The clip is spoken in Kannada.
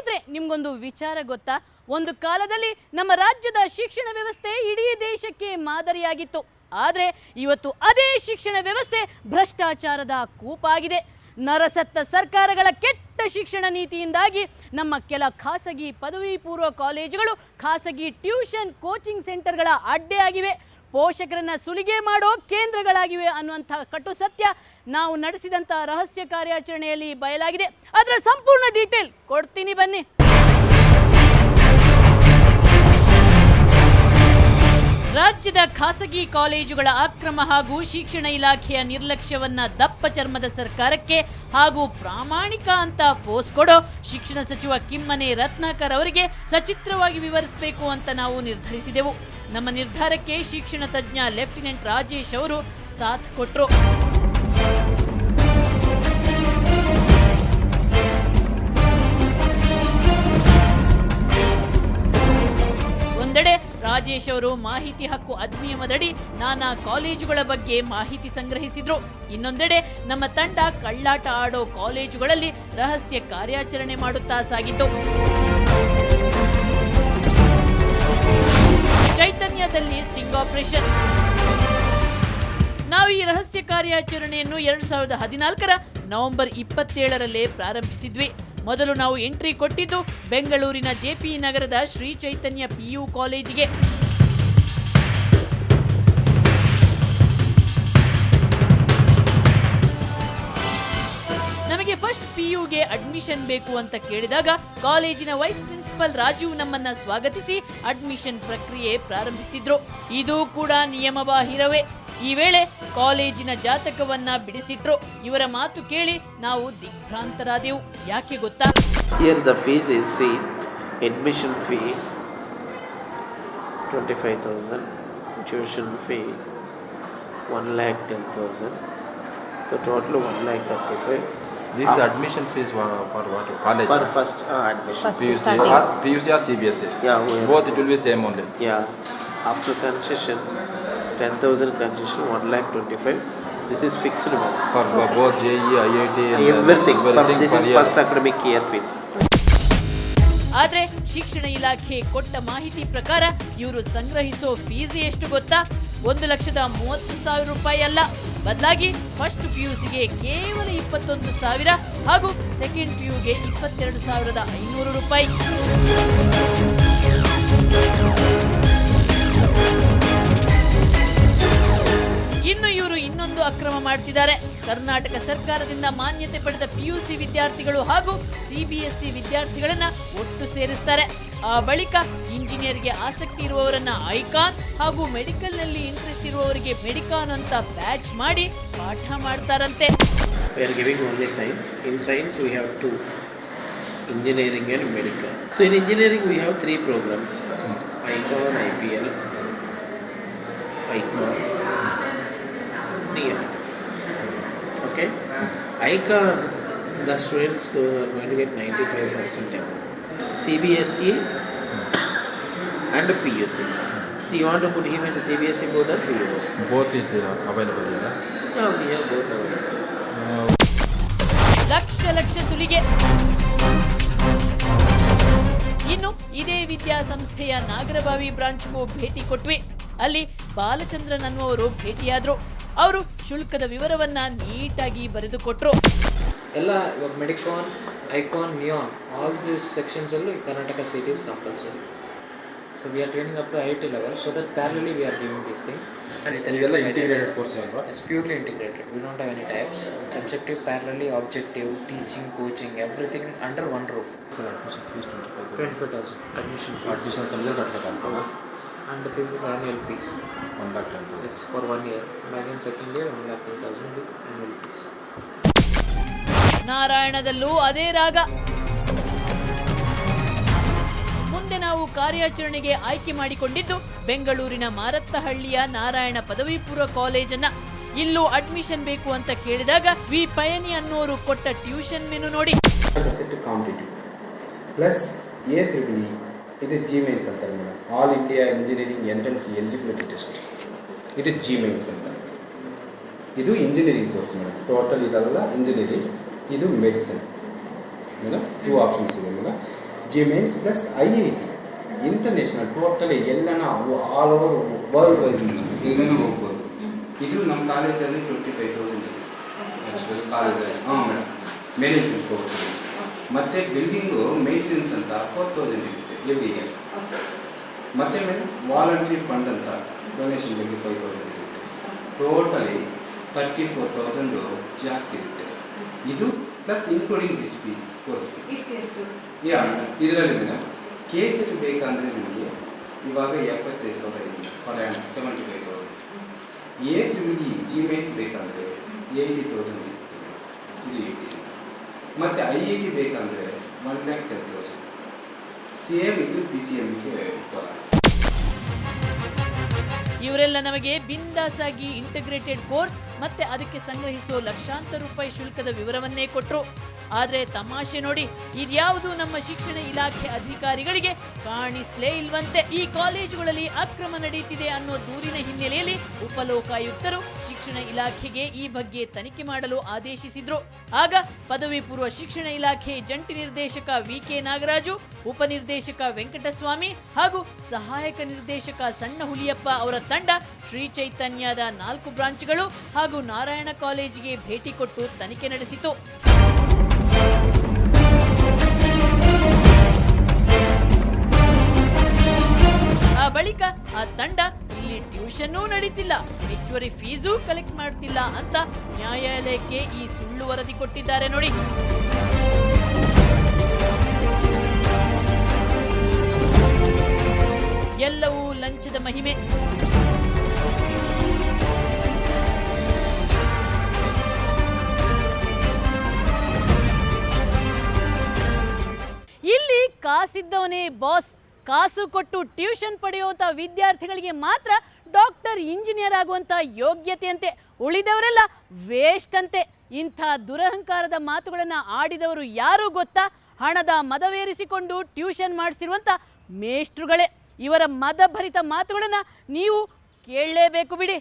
ಸ್ನೇಹಿತರೆ, ನಿಮ್ಗೊಂದು ವಿಚಾರ ಗೊತ್ತಾ? ಒಂದು ಕಾಲದಲ್ಲಿ ನಮ್ಮ ರಾಜ್ಯದ ಶಿಕ್ಷಣ ವ್ಯವಸ್ಥೆ ಇಡೀ ದೇಶಕ್ಕೆ ಮಾದರಿಯಾಗಿತ್ತು. ಆದರೆ ಇವತ್ತು ಅದೇ ಶಿಕ್ಷಣ ವ್ಯವಸ್ಥೆ ಭ್ರಷ್ಟಾಚಾರದ ಕೂಪಾಗಿದೆ. ನರಸತ್ತ ಸರ್ಕಾರಗಳ ಕೆಟ್ಟ ಶಿಕ್ಷಣ ನೀತಿಯಿಂದಾಗಿ ನಮ್ಮ ಕೆಲ ಖಾಸಗಿ ಪದವಿ ಪೂರ್ವ ಕಾಲೇಜುಗಳು ಖಾಸಗಿ ಟ್ಯೂಷನ್ ಕೋಚಿಂಗ್ ಸೆಂಟರ್ಗಳ ಅಡ್ಡೆಯಾಗಿವೆ, ಪೋಷಕರನ್ನ ಸುಲಿಗೆ ಮಾಡೋ ಕೇಂದ್ರಗಳಾಗಿವೆ ಅನ್ನುವಂಥ ಕಟು ಸತ್ಯ ನಾವು ನಡೆಸಿದಂಥ ರಹಸ್ಯ ಕಾರ್ಯಾಚರಣೆಯಲ್ಲಿ ಬಯಲಾಗಿದೆ. ಅದರ ಸಂಪೂರ್ಣ ಡೀಟೇಲ್ ಕೊಡ್ತೀನಿ ಬನ್ನಿ. ರಾಜ್ಯದ ಖಾಸಗಿ ಕಾಲೇಜುಗಳ ಅಕ್ರಮ ಹಾಗೂ ಶಿಕ್ಷಣ ಇಲಾಖೆಯ ನಿರ್ಲಕ್ಷ್ಯವನ್ನ ದಪ್ಪ ಚರ್ಮದ ಸರ್ಕಾರಕ್ಕೆ ಹಾಗೂ ಪ್ರಾಮಾಣಿಕ ಅಂತ ಫೋರ್ಸ್ ಕೊಡೋ ಶಿಕ್ಷಣ ಸಚಿವ ಕಿಮ್ಮನೆ ರತ್ನಾಕರ್ ಅವರಿಗೆ ಸಚಿತ್ರವಾಗಿ ವಿವರಿಸಬೇಕು ಅಂತ ನಾವು ನಿರ್ಧರಿಸಿದೆವು. ನಮ್ಮ ನಿರ್ಧಾರಕ್ಕೆ ಶಿಕ್ಷಣ ತಜ್ಞ ಲೆಫ್ಟಿನೆಂಟ್ ರಾಜೇಶ್ ಅವರು ಸಾಥ್ ಕೊಟ್ಟರು. ಒಂದೆಡೆ ರಾಜೇಶ್ ಅವರು ಮಾಹಿತಿ ಹಕ್ಕು ಅಧಿನಿಯಮದಡಿ ನಾನಾ ಕಾಲೇಜುಗಳ ಬಗ್ಗೆ ಮಾಹಿತಿ ಸಂಗ್ರಹಿಸಿದ್ರು. ಇನ್ನೊಂದೆಡೆ ನಮ್ಮ ತಂಡ ಕಳ್ಳಾಟ ಆಡೋ ಕಾಲೇಜುಗಳಲ್ಲಿ ರಹಸ್ಯ ಕಾರ್ಯಾಚರಣೆ ಮಾಡುತ್ತಾ ಸಾಗಿತು. ಚೈತನ್ಯದಲ್ಲಿ ಸ್ಟಿಂಗ್ ಆಪರೇಷನ್. ನಾವು ಈ ರಹಸ್ಯ ಕಾರ್ಯಾಚರಣೆಯನ್ನು 2014ರ ನವೆಂಬರ್ 27ರಲ್ಲೇ ಪ್ರಾರಂಭಿಸಿದ್ವಿ. ಮೊದಲು ನಾವು ಎಂಟ್ರಿ ಕೊಟ್ಟಿದ್ದು ಬೆಂಗಳೂರಿನ ಜೆಪಿ ನಗರದ ಶ್ರೀ ಚೈತನ್ಯ PU ಕಾಲೇಜಿಗೆ. ನಮಗೆ ಫಸ್ಟ್ PUಗೆ ಅಡ್ಮಿಷನ್ ಬೇಕು ಅಂತ ಕೇಳಿದಾಗ ಕಾಲೇಜಿನ ವೈಸ್ ಪ್ರಿನ್ಸಿಪಲ್ ರಾಜೀವ್ ನಮ್ಮನ್ನ ಸ್ವಾಗತಿಸಿ ಅಡ್ಮಿಷನ್ ಪ್ರಕ್ರಿಯೆ ಪ್ರಾರಂಭಿಸಿದ್ರು. ಇದು ಕೂಡ ನಿಯಮಬಾಹಿರವೇ. ಈ ವೇಳೆ ಕಾಲೇಜಿನ ಜಾತಕವನ್ನ ಬಿಡಿಸಿಟ್ರು. ಇವರ ಮಾತು ಕೇಳಿ ನಾವು ದಿಗ್ಭ್ರಾಂತರಾದೆವು. ಯಾಕೆ ಗೊತ್ತಾ? Here the fees is admission fee 25,000, tuition fee 1,10,000, so total 1,35,000. This is admission fees for what? College? For first admission. PUC or CBSE? Yeah. Both it will be same only. Yeah. After concession, 10,000 concession, 1,25,000. This is fixed amount. For both JE, IIT, everything. This is first academic year fees. ಆದ್ರೆ ಶಿಕ್ಷಣ ಇಲಾಖೆ ಕೊಟ್ಟ ಮಾಹಿತಿ ಪ್ರಕಾರ ಇವರು ಸಂಗ್ರಹಿಸೋ ಫೀಸ್ ಎಷ್ಟು ಗೊತ್ತಾ? 1,30,000 ರೂಪಾಯಿ ಅಲ್ಲ, ಬದಲಾಗಿ ಫಸ್ಟ್ PUCಗೆ ಕೇವಲ 21,000 ಹಾಗೂ ಸೆಕೆಂಡ್ PUಗೆ 22,500 ರೂಪಾಯಿ. ಇನ್ನು ಇವರು ಇನ್ನೊಂದು ಅಕ್ರಮ ಮಾಡ್ತಿದ್ದಾರೆ. ಕರ್ನಾಟಕ ಸರ್ಕಾರದಿಂದ ಮಾನ್ಯತೆ ಪಡೆದ PUC ವಿದ್ಯಾರ್ಥಿಗಳು ಹಾಗೂ CBSE ವಿದ್ಯಾರ್ಥಿಗಳನ್ನ ಒಟ್ಟು ಸೇರಿಸ್ತಾರೆ. ಆ ಬಳಿಕ ಇಂಜಿನಿಯರ್ಗೆ ಆಸಕ್ತಿ ಇರುವವರನ್ನ ಐಕಾನ್ ಹಾಗೂ ಮೆಡಿಕಲ್ ನಲ್ಲಿ ಇಂಟ್ರೆಸ್ಟ್ ಇರುವವರಿಗೆ ಮೆಡಿಕಾನ್ ಅಂತ ಬ್ಯಾಚ್ ಮಾಡಿ ಪಾಠ ಮಾಡ್ತಾರಂತೆ. We are giving only science. In science we have two, engineering and medical. So in engineering we have three programs: ICON, IPL, ICON, NEO. Okay, ICON, the students are going to get 95%. CBSE and PUC. So you want to put him in the CBSE board or PU board? Both is available. Yeah, we have both available. Lakh ಸುಲಿಗೆ. ಇನ್ನು ಇದೇ ವಿದ್ಯಾಸಂಸ್ಥೆಯ ನಾಗರಬಾವಿ ಬ್ರಾಂಚ್ಗೂ ಭೇಟಿ ಕೊಟ್ವಿ. ಅಲ್ಲಿ ಬಾಲಚಂದ್ರನ್ ಅನ್ನುವರು ಭೇಟಿಯಾದ್ರು. ಅವರು ಶುಲ್ಕದ ವಿವರವನ್ನ ನೀಟಾಗಿ ಬರೆದುಕೊಟ್ರು. ಎಲ್ಲ ಇವಾಗ ಮೆಡಿಕಾನ್, ಐಕಾನ್, ನಿಯಾನ್ ಆಲ್ ದೀಸ್ ಸೆಕ್ಷನ್ಸ್ ಅಲ್ಲೂ Karnataka city is compulsory. So we are training up to IIT level, so that parallelly we are giving these things. And ಇದೆಲ್ಲ integrated course ಅಲ್ವಾ? It's purely integrated. We don't have any types. Subjective, parallelly, objective, teaching, coaching, everything under one roof. So admission fees 25,000 admission fees. Admission subject ಕಟ್ಟಬೇಕಂತ. And this is annual fees. 1,10,000. Yes, for 1 year. And again second year 1,10,000 annual fees. ನಾರಾಯಣದಲ್ಲೂ ಅದೇ ರಾಗ. ಮುಂದೆ ನಾವು ಕಾರ್ಯಾಚರಣೆಗೆ ಆಯ್ಕೆ ಮಾಡಿಕೊಂಡಿದ್ದು ಬೆಂಗಳೂರಿನ ಮಾರತ್ತಹಳ್ಳಿಯ ನಾರಾಯಣ ಪದವಿ ಪೂರ್ವ ಕಾಲೇಜನ್ನ. ಇಲ್ಲೂ ಅಡ್ಮಿಷನ್ ಬೇಕು ಅಂತ ಕೇಳಿದಾಗ ವಿ ಪಯನಿ ಅನ್ನೋರು ಕೊಟ್ಟ ಟ್ಯೂಷನ್ ಮೆನು ನೋಡಿ. ಪ್ಲಸ್ A-EEE ಇದು G-Mains ಅಂತಾರೆ madam. All India engineering entrance eligibility test. ಇದು G-Mains ಅಂತ. ಇದು ಇಂಜಿನಿಯರಿಂಗ್ ಕೋರ್ಸ್ ಮೇಡಮ್. ಟೋಟಲ್ ಇದಲ್ಲ ಇಂಜಿನಿಯರಿಂಗ್, ಇದು ಮೆಡಿಸಿನ್ ಮೇಡಮ್. 2 ಆಪ್ಷನ್ಸ್ ಇದೆ madam. G mains plus IIT international totally ಎಲ್ಲನ ಆಲ್ ಓವರ್ ವರ್ಲ್ಡ್ ವೈಸ್ ಎಲ್ಲನೂ ಹೋಗ್ಬೋದು. ಇದು ನಮ್ಮ ಕಾಲೇಜಲ್ಲಿ 25,000 ಇದೆ ಕಾಲೇಜಲ್ಲಿ. ಹಾಂ ಮೇಡಮ್, ಮ್ಯಾನೇಜ್ಮೆಂಟ್ ಹೋಗ್ತೀವಿ. ಮತ್ತು ಬಿಲ್ಡಿಂಗು ಮೇಂಟೆನೆನ್ಸ್ ಅಂತ 4,000 ಇರುತ್ತೆ ಎವ್ರಿ ಇಯರ್. ಮತ್ತು ಮೇಡಮ್ ವಾಲಂಟ್ರಿ ಫಂಡ್ ಅಂತ ಡೊನೇಷನ್ ಬಗ್ಗೆ 5,000 ಇರುತ್ತೆ. ಟೋಟಲಿ 34,000 ಜಾಸ್ತಿ ಇರುತ್ತೆ. ಇದು plus including this fees course fee. Yeah ಇದರಲ್ಲಿ ಮೇಡಮ್ KCET ಬೇಕಂದರೆ ನಿಮಗೆ ಇವಾಗ 75,000 ಫಾರ್ 75,000. AEEE ಜಿ ಮೇನ್ಸ್ ಬೇಕಂದರೆ 80,000 ಇರುತ್ತೆ, ಇದು 80. ಮತ್ತು IIT ಬೇಕಂದರೆ 1,10,000. ಸೇಮ್ ಇದು PCMಗೆ ಬರ. ಇವರೆಲ್ಲ ನಮಗೆ ಬಿಂದಾಸಾಗಿ ಇಂಟಿಗ್ರೇಟೆಡ್ ಕೋರ್ಸ್ ಮತ್ತೆ ಅದಕ್ಕೆ ಸಂಗ್ರಹಿಸೋ ಲಕ್ಷಾಂತರ ರೂಪಾಯಿ ಶುಲ್ಕದ ವಿವರವನ್ನೇ ಕೊಟ್ಟರು. ಆದರೆ ತಮಾಷೆ ನೋಡಿ, ಇದ್ಯಾವುದು ನಮ್ಮ ಶಿಕ್ಷಣ ಇಲಾಖೆ ಅಧಿಕಾರಿಗಳಿಗೆ ಕಾಣಿಸ್ಲೇ ಇಲ್ವಂತೆ. ಈ ಕಾಲೇಜುಗಳಲ್ಲಿ ಅಕ್ರಮ ನಡೆಯುತ್ತಿದೆ ಅನ್ನೋ ದೂರಿನ ಹಿನ್ನೆಲೆಯಲ್ಲಿ ಉಪಲೋಕಾಯುಕ್ತರು ಶಿಕ್ಷಣ ಇಲಾಖೆಗೆ ಈ ಬಗ್ಗೆ ತನಿಖೆ ಮಾಡಲು ಆದೇಶಿಸಿದ್ರು. ಆಗ ಪದವಿ ಪೂರ್ವ ಶಿಕ್ಷಣ ಇಲಾಖೆ ಜಂಟಿ ನಿರ್ದೇಶಕ VK ನಾಗರಾಜು, ಉಪನಿರ್ದೇಶಕ ವೆಂಕಟಸ್ವಾಮಿ ಹಾಗೂ ಸಹಾಯಕ ನಿರ್ದೇಶಕ ಸಣ್ಣ ಹುಲಿಯಪ್ಪ ಅವರ ತಂಡ ಶ್ರೀ ಚೈತನ್ಯದ 4 ಬ್ರಾಂಚ್ಗಳು ಹಾಗೂ ನಾರಾಯಣ ಕಾಲೇಜಿಗೆ ಭೇಟಿ ಕೊಟ್ಟು ತನಿಖೆ ನಡೆಸಿತು. ಆ ಬಳಿಕ ಆ ತಂಡ ಇಲ್ಲಿ ಟ್ಯೂಷನ್ನೂ ನಡೀತಿಲ್ಲ, ಹೆಚ್ಚುವರಿ ಫೀಸು ಕಲೆಕ್ಟ್ ಮಾಡ್ತಿಲ್ಲ ಅಂತ ನ್ಯಾಯಾಲಯಕ್ಕೆ ಈ ಸುಳ್ಳು ವರದಿ ಕೊಟ್ಟಿದ್ದಾರೆ ನೋಡಿ. ಎಲ್ಲವೂ ಲಂಚದ ಮಹಿಮೆ. ಇಲ್ಲಿ ಕಾಸಿದ್ದವನೇ ಬಾಸ್. ಕಾಸು ಕೊಟ್ಟು ಟ್ಯೂಷನ್ ಪಡೆಯುವಂಥ ವಿದ್ಯಾರ್ಥಿಗಳಿಗೆ ಮಾತ್ರ ಡಾಕ್ಟರ್, ಇಂಜಿನಿಯರ್ ಆಗುವಂಥ ಯೋಗ್ಯತೆಯಂತೆ, ಉಳಿದವರೆಲ್ಲ ವೇಸ್ಟ್ ಅಂತೆ. ಇಂಥ ದುರಹಂಕಾರದ ಮಾತುಗಳನ್ನು ಆಡಿದವರು ಯಾರು ಗೊತ್ತಾ? ಹಣದ ಮದವೇರಿಸಿಕೊಂಡು ಟ್ಯೂಷನ್ ಮಾಡಿಸಿರುವಂಥ ಮೇಷ್ಟ್ರುಗಳೇ. ಇವರ ಮದಭರಿತ ಮಾತುಗಳನ್ನು ನೀವು ಕೇಳಲೇಬೇಕು ಬಿಡಿ.